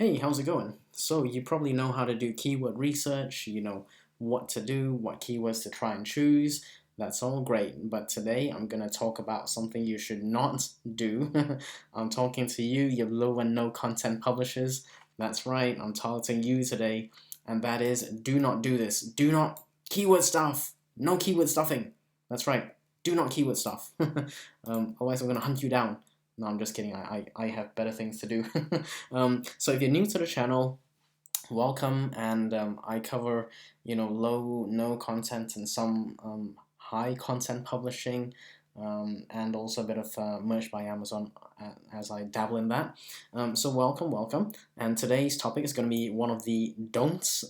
Hey, how's it going? So you probably know how to do keyword research, you know what to do, what keywords to try and choose. That's all great, but today I'm going to talk about something you should not do. I'm talking to you, you low and no content publishers. That's right, I'm targeting you today, and that is do not do this. Do not keyword stuff. No keyword stuffing. That's right. Do not keyword stuff. Otherwise I'm going to hunt you down. No, I'm just kidding. I have better things to do. So if you're new to the channel, welcome, and I cover low no content and some high content publishing, and also a bit of merch by Amazon as I dabble in that. So welcome, and today's topic is going to be one of the don'ts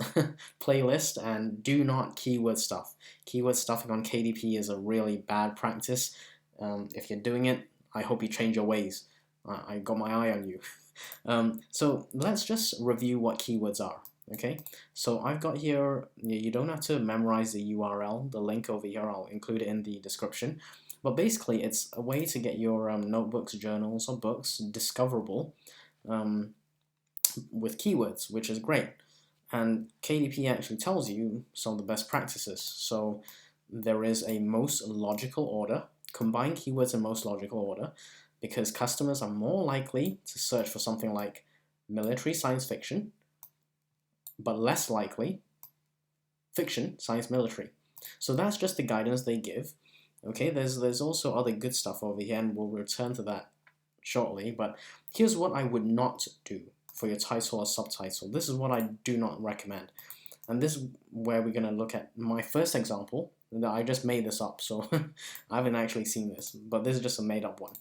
playlist, and do not keyword stuff. Keyword stuffing on KDP is a really bad practice. If you're doing it, I hope you change your ways. I got my eye on you. So let's just review what keywords are. Okay, so I've got here, you don't have to memorize the URL, the link over here, I'll include it in the description. But basically, it's a way to get your notebooks, journals, or books discoverable with keywords, which is great. And KDP actually tells you some of the best practices. So there is a most logical order, combine keywords in most logical order, because customers are more likely to search for something like military science fiction, but less likely fiction, science, military. So that's just the guidance they give. Okay, there's also other good stuff over here, and we'll return to that shortly, but here's what I would not do for your title or subtitle. This is what I do not recommend. And this is where we're going to look at my first example. I just made this up, so I haven't actually seen this, but this is just a made up one.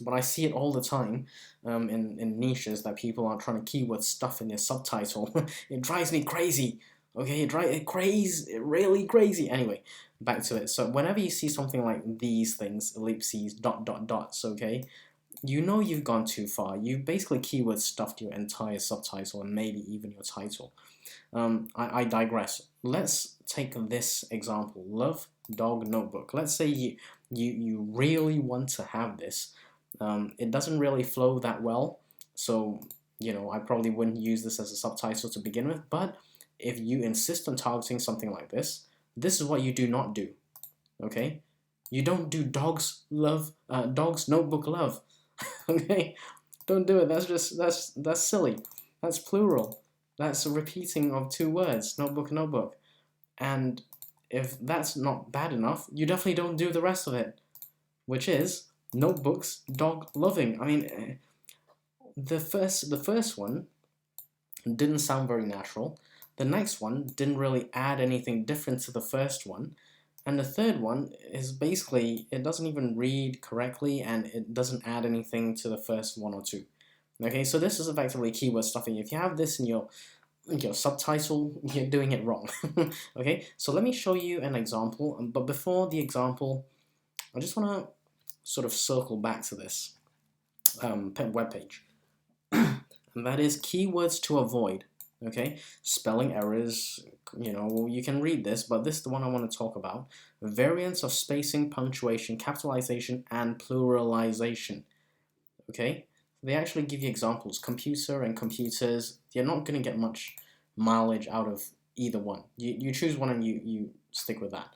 But I see it all the time in niches that people are trying to keyword stuff in their subtitle. It drives me crazy. Okay, it really crazy. Anyway, back to it. So whenever you see something like these things, ellipses, dots, okay, you know you've gone too far. You've basically keyword stuffed your entire subtitle and maybe even your title. I digress. Let's take this example. Love dog notebook. Let's say you really want to have this. It doesn't really flow that well, so I probably wouldn't use this as a subtitle to begin with, but if you insist on targeting something like this is what you do not do. Okay, you don't do dogs notebook love. Okay, don't do it. That's silly. That's plural. That's a repeating of two words, notebook. And if that's not bad enough, you definitely don't do the rest of it, which is notebooks dog loving. I mean, the first one didn't sound very natural. The next one didn't really add anything different to the first one. And the third one is basically, it doesn't even read correctly and it doesn't add anything to the first one or two. Okay, so this is effectively keyword stuffing. If you have this in your subtitle, you're doing it wrong. Okay, so let me show you an example. But before the example, I just want to sort of circle back to this web page. And that is keywords to avoid. Okay, spelling errors, you can read this, but this is the one I want to talk about. Variants of spacing, punctuation, capitalization, and pluralization. Okay, they actually give you examples. Computer and computers, you're not going to get much mileage out of either one. You choose one and you stick with that.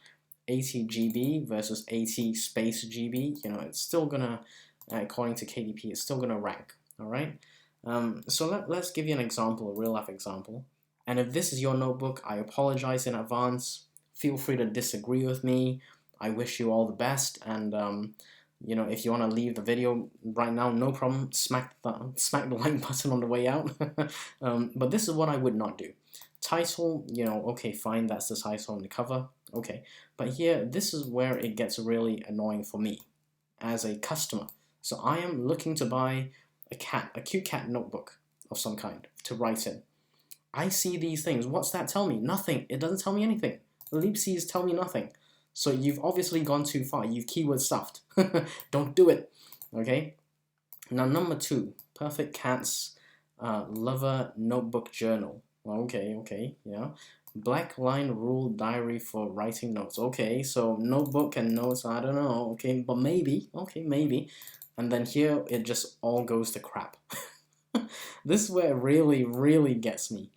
80 GB versus 80 space GB, it's still gonna, according to KDP, it's still gonna rank, all right? So let's give you an example, a real life example. And if this is your notebook, I apologize in advance. Feel free to disagree with me. I wish you all the best. And if you want to leave the video right now, no problem. Smack the like button on the way out. But this is what I would not do. Title, okay, fine, that's the title on the cover. Okay, but here, this is where it gets really annoying for me as a customer. So I am looking to buy a cute cat notebook of some kind to write in. I see these things. What's that tell me? Nothing. It doesn't tell me anything. Ellipses tell me nothing. So you've obviously gone too far. You've keyword stuffed. Don't do it. Okay? Now, number 2, Perfect Cat's Lover Notebook Journal. Okay, yeah. Black line rule diary for writing notes. Okay, so notebook and notes, I don't know. Okay, but maybe. Okay, maybe. And then here, it just all goes to crap. This is where it really gets me.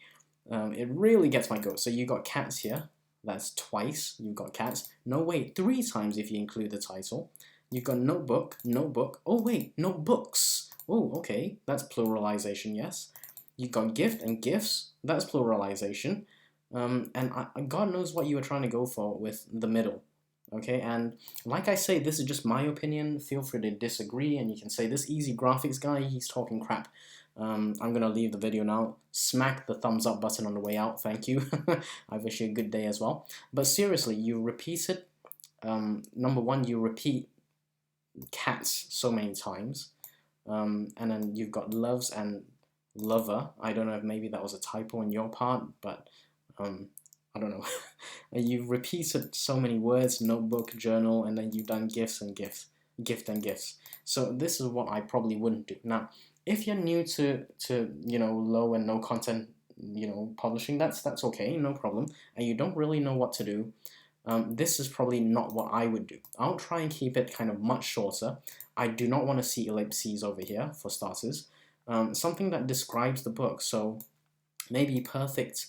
It really gets my goat. So you got cats here. That's twice. You've got cats. No, wait, 3 times if you include the title. You've got notebook, notebook. Oh, wait, notebooks. Oh, okay. That's pluralization, yes. You've got gift and gifts. That's pluralization. And God knows what you were trying to go for with the middle. Okay, and like I say, this is just my opinion. Feel free to disagree, and you can say this easy graphics guy, he's talking crap. I'm gonna leave the video now. Smack the thumbs up button on the way out. Thank you. I wish you a good day as well. But seriously, you repeated. Number one, you repeat cats so many times, and then you've got loves and lover. I don't know if maybe that was a typo on your part, but I don't know. You've repeated so many words, notebook, journal, and then you've done gifts and gifts, gift and gifts. So this is what I probably wouldn't do. Now, if you're new to low and no content publishing, that's okay, no problem, and you don't really know what to do, this is probably not what I would do. I'll try and keep it kind of much shorter. I do not want to see ellipses over here for starters. Something that describes the book. So maybe perfect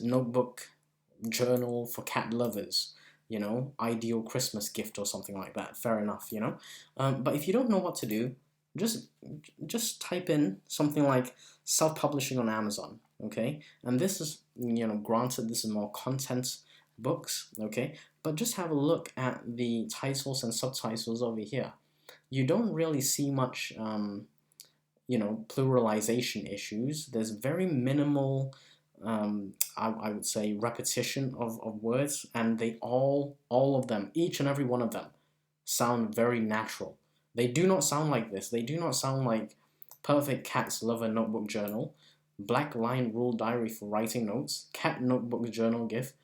notebook journal for cat lovers, ideal Christmas gift or something like that. Fair enough, but if you don't know what to do, just type in something like self-publishing on Amazon, okay? And this is, granted, this is more content books, okay? But just have a look at the titles and subtitles over here. You don't really see much pluralization issues. There's very minimal, I would say, repetition of words, and they all of them, each and every one of them, sound very natural. They do not sound like this. They do not sound like perfect cat's lover notebook journal, black line rule diary for writing notes, cat notebook journal gift, ...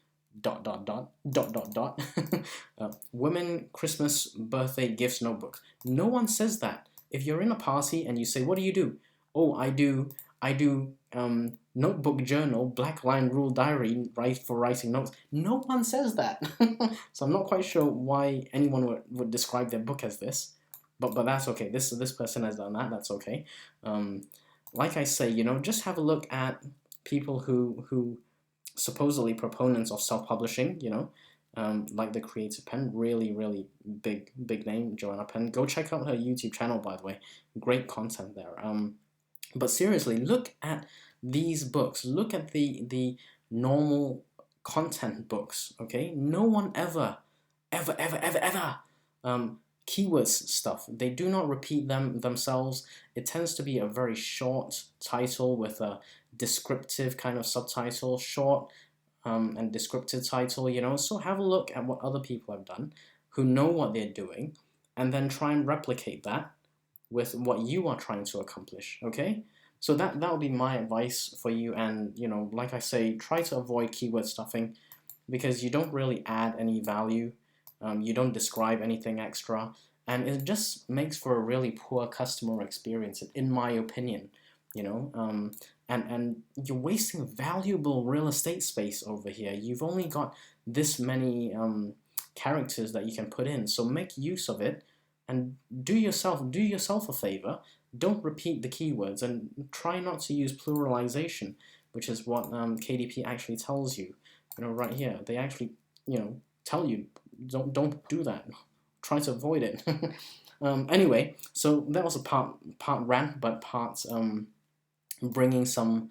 Women Christmas birthday gifts notebook. No one says that. If you're in a party and you say, what do? Oh, I do notebook journal, black line rule diary, for writing notes. No one says that. So I'm not quite sure why anyone would describe their book as this, but that's okay. This person has done that. That's okay. Like I say, just have a look at people who supposedly proponents of self-publishing, like the Creative Pen, really big name, Joanna Penn. Go check out her YouTube channel, by the way. Great content there. But seriously, look at these books. Look at the normal content books, okay? No one ever keywords stuff. They do not repeat themselves. It tends to be a very short title with a descriptive kind of subtitle, short and descriptive title, So have a look at what other people have done who know what they're doing, and then try and replicate that with what you are trying to accomplish, okay? So that would be my advice for you, and like I say, try to avoid keyword stuffing because you don't really add any value, you don't describe anything extra, and it just makes for a really poor customer experience, in my opinion, and you're wasting valuable real estate space over here. You've only got this many characters that you can put in, so make use of it and do yourself a favor. Don't repeat the keywords and try not to use pluralization, which is what KDP actually tells you. Right here, they actually tell you don't do that. Try to avoid it. Anyway, so that was a part rant, but part bringing some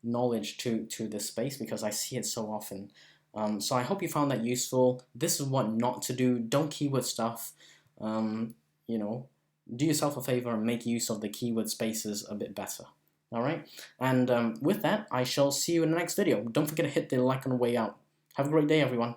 knowledge to this space because I see it so often. So I hope you found that useful. This is what not to do. Don't keyword stuff. Do yourself a favor and make use of the keyword spaces a bit better. Alright? And with that, I shall see you in the next video. Don't forget to hit the like on the way out. Have a great day, everyone.